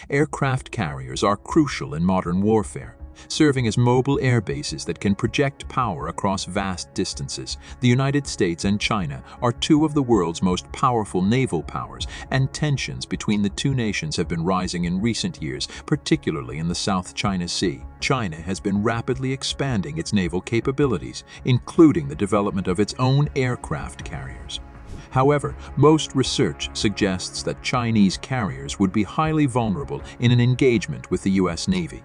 Aircraft carriers are crucial in modern warfare, serving as mobile air bases that can project power across vast distances. The United States and China are two of the world's most powerful naval powers, and tensions between the two nations have been rising in recent years, particularly in the South China Sea. China has been rapidly expanding its naval capabilities, including the development of its own aircraft carriers. However, most research suggests that Chinese carriers would be highly vulnerable in an engagement with the U.S. Navy.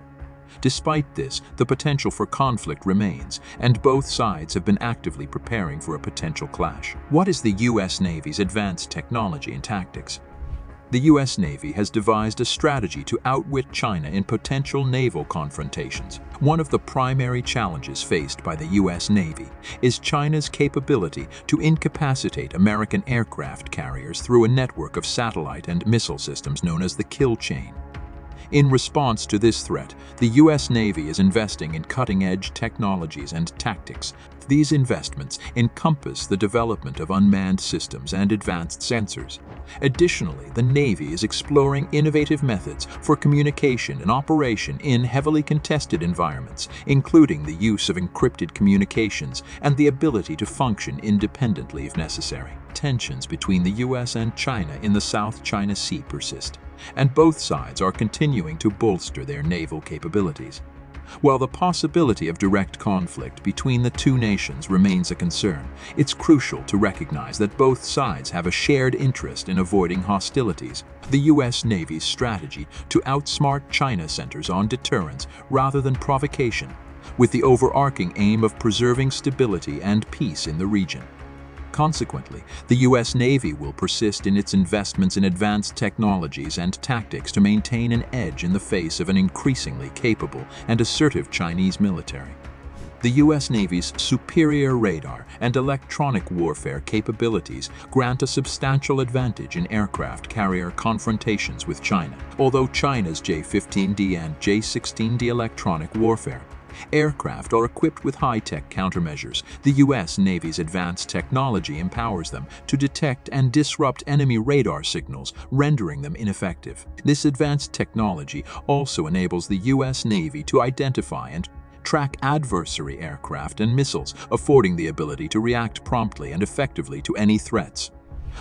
Despite this, the potential for conflict remains, and both sides have been actively preparing for a potential clash. What is the U.S. Navy's advanced technology and tactics? The U.S. Navy has devised a strategy to outwit China in potential naval confrontations. One of the primary challenges faced by the U.S. Navy is China's capability to incapacitate American aircraft carriers through a network of satellite and missile systems known as the kill chain. In response to this threat, the U.S. Navy is investing in cutting-edge technologies and tactics. These investments encompass the development of unmanned systems and advanced sensors. Additionally, the Navy is exploring innovative methods for communication and operation in heavily contested environments, including the use of encrypted communications and the ability to function independently if necessary. Tensions between the U.S. and China in the South China Sea persist, and both sides are continuing to bolster their naval capabilities. While the possibility of direct conflict between the two nations remains a concern, it's crucial to recognize that both sides have a shared interest in avoiding hostilities. The U.S. Navy's strategy to outsmart China centers on deterrence rather than provocation, with the overarching aim of preserving stability and peace in the region. Consequently, the U.S. Navy will persist in its investments in advanced technologies and tactics to maintain an edge in the face of an increasingly capable and assertive Chinese military. The U.S. Navy's superior radar and electronic warfare capabilities grant a substantial advantage in aircraft carrier confrontations with China. Although China's J-15D and J-16D electronic warfare aircraft are equipped with high-tech countermeasures, the U.S. Navy's advanced technology empowers them to detect and disrupt enemy radar signals, rendering them ineffective. This advanced technology also enables the U.S. Navy to identify and track adversary aircraft and missiles, affording the ability to react promptly and effectively to any threats.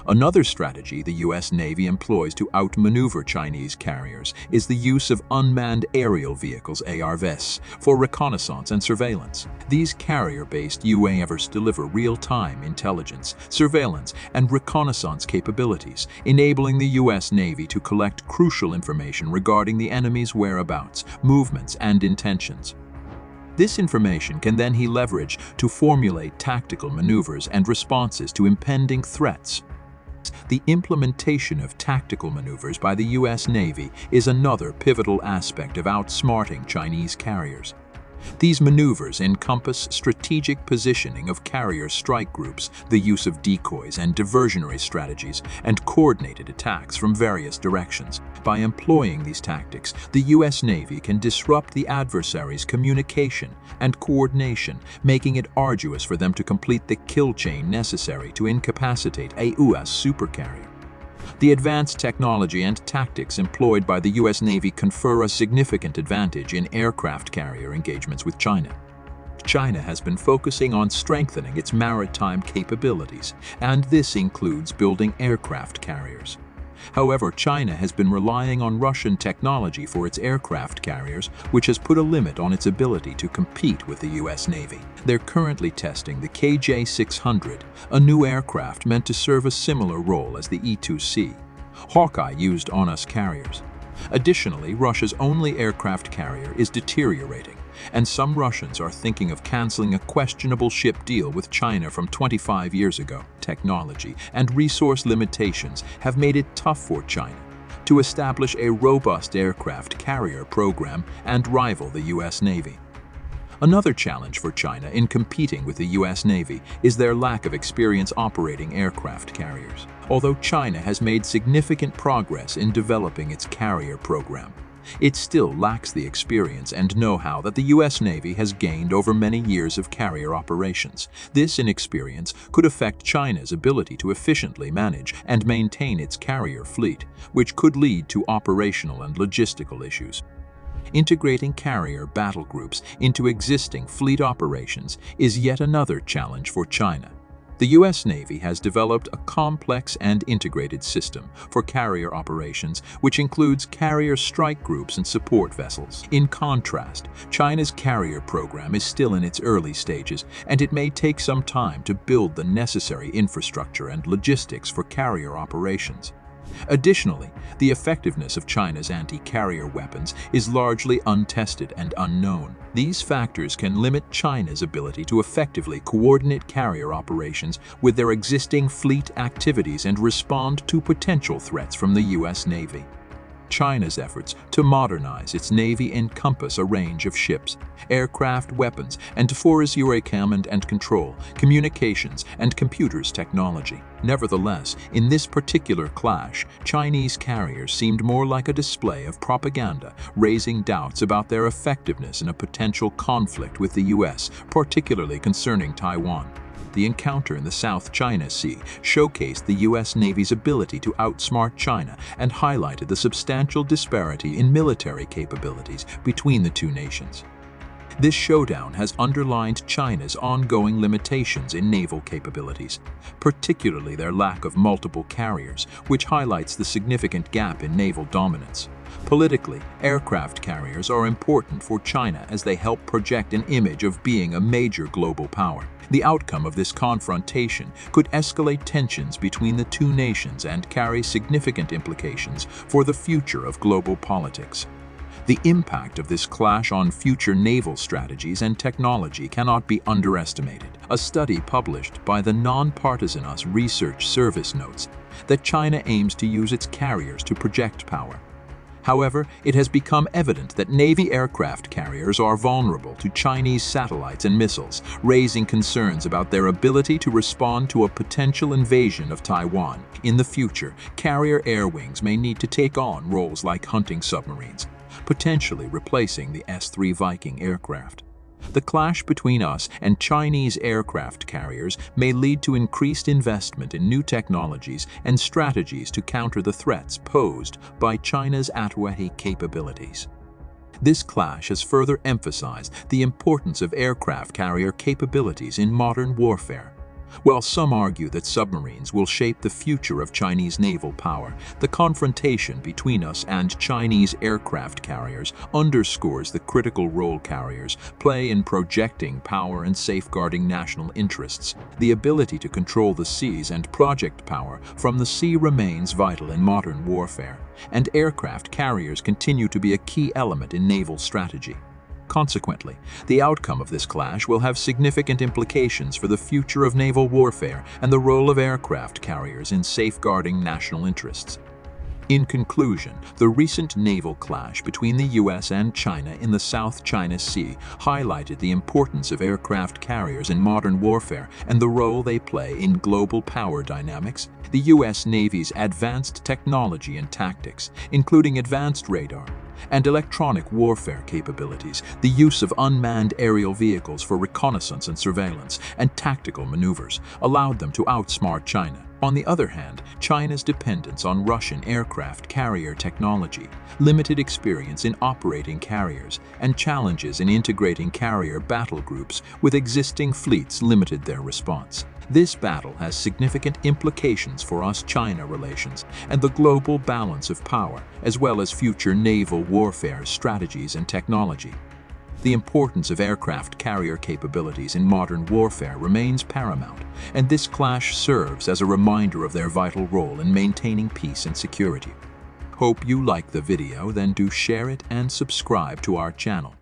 Another strategy the U.S. Navy employs to outmaneuver Chinese carriers is the use of unmanned aerial vehicles (ARVs) for reconnaissance and surveillance. These carrier-based UAVs deliver real-time intelligence, surveillance, and reconnaissance capabilities, enabling the U.S. Navy to collect crucial information regarding the enemy's whereabouts, movements, and intentions. This information can then be leveraged to formulate tactical maneuvers and responses to impending threats. The implementation of tactical maneuvers by the U.S. Navy is another pivotal aspect of outsmarting Chinese carriers. These maneuvers encompass strategic positioning of carrier strike groups, the use of decoys and diversionary strategies, and coordinated attacks from various directions. By employing these tactics, the U.S. Navy can disrupt the adversary's communication and coordination, making it arduous for them to complete the kill chain necessary to incapacitate a U.S. supercarrier. The advanced technology and tactics employed by the U.S. Navy confer a significant advantage in aircraft carrier engagements with China. China has been focusing on strengthening its maritime capabilities, and this includes building aircraft carriers. However, China has been relying on Russian technology for its aircraft carriers, which has put a limit on its ability to compete with the U.S. Navy. They're currently testing the KJ-600, a new aircraft meant to serve a similar role as the E-2C, Hawkeye used on us carriers. Additionally, Russia's only aircraft carrier is deteriorating, and some Russians are thinking of canceling a questionable ship deal with China from 25 years ago. Technology and resource limitations have made it tough for China to establish a robust aircraft carrier program and rival the U.S. Navy. Another challenge for China in competing with the U.S. Navy is their lack of experience operating aircraft carriers. Although China has made significant progress in developing its carrier program, It still lacks the experience and know-how that the U.S. Navy has gained over many years of carrier operations. This inexperience could affect China's ability to efficiently manage and maintain its carrier fleet, which could lead to operational and logistical issues. Integrating carrier battle groups into existing fleet operations is yet another challenge for China. The U.S. Navy has developed a complex and integrated system for carrier operations, which includes carrier strike groups and support vessels. In contrast, China's carrier program is still in its early stages, and it may take some time to build the necessary infrastructure and logistics for carrier operations. Additionally, the effectiveness of China's anti-carrier weapons is largely untested and unknown. These factors can limit China's ability to effectively coordinate carrier operations with their existing fleet activities and respond to potential threats from the U.S. Navy. China's efforts to modernize its navy encompass a range of ships, aircraft, weapons, and force command and control, communications, and computers technology. Nevertheless, in this particular clash, Chinese carriers seemed more like a display of propaganda, raising doubts about their effectiveness in a potential conflict with the U.S., particularly concerning Taiwan. The encounter in the South China Sea showcased the U.S. Navy's ability to outsmart China and highlighted the substantial disparity in military capabilities between the two nations. This showdown has underlined China's ongoing limitations in naval capabilities, particularly their lack of multiple carriers, which highlights the significant gap in naval dominance. Politically, aircraft carriers are important for China as they help project an image of being a major global power. The outcome of this confrontation could escalate tensions between the two nations and carry significant implications for the future of global politics. The impact of this clash on future naval strategies and technology cannot be underestimated. A study published by the nonpartisan US Research Service notes that China aims to use its carriers to project power. However, it has become evident that Navy aircraft carriers are vulnerable to Chinese satellites and missiles, raising concerns about their ability to respond to a potential invasion of Taiwan. In the future, carrier air wings may need to take on roles like hunting submarines, potentially replacing the S-3 Viking aircraft. The clash between us and Chinese aircraft carriers may lead to increased investment in new technologies and strategies to counter the threats posed by China's at-sea capabilities. This clash has further emphasized the importance of aircraft carrier capabilities in modern warfare. While some argue that submarines will shape the future of Chinese naval power, the confrontation between us and Chinese aircraft carriers underscores the critical role carriers play in projecting power and safeguarding national interests. The ability to control the seas and project power from the sea remains vital in modern warfare, and aircraft carriers continue to be a key element in naval strategy. Consequently, the outcome of this clash will have significant implications for the future of naval warfare and the role of aircraft carriers in safeguarding national interests. In conclusion, the recent naval clash between the U.S. and China in the South China Sea highlighted the importance of aircraft carriers in modern warfare and the role they play in global power dynamics. The U.S. Navy's advanced technology and tactics, including advanced radar and electronic warfare capabilities, the use of unmanned aerial vehicles for reconnaissance and surveillance, and tactical maneuvers, allowed them to outsmart China. On the other hand, China's dependence on Russian aircraft carrier technology, limited experience in operating carriers, and challenges in integrating carrier battle groups with existing fleets limited their response. This battle has significant implications for US-China relations and the global balance of power, as well as future naval warfare strategies and technology. The importance of aircraft carrier capabilities in modern warfare remains paramount, and this clash serves as a reminder of their vital role in maintaining peace and security. Hope you like the video, then do share it and subscribe to our channel.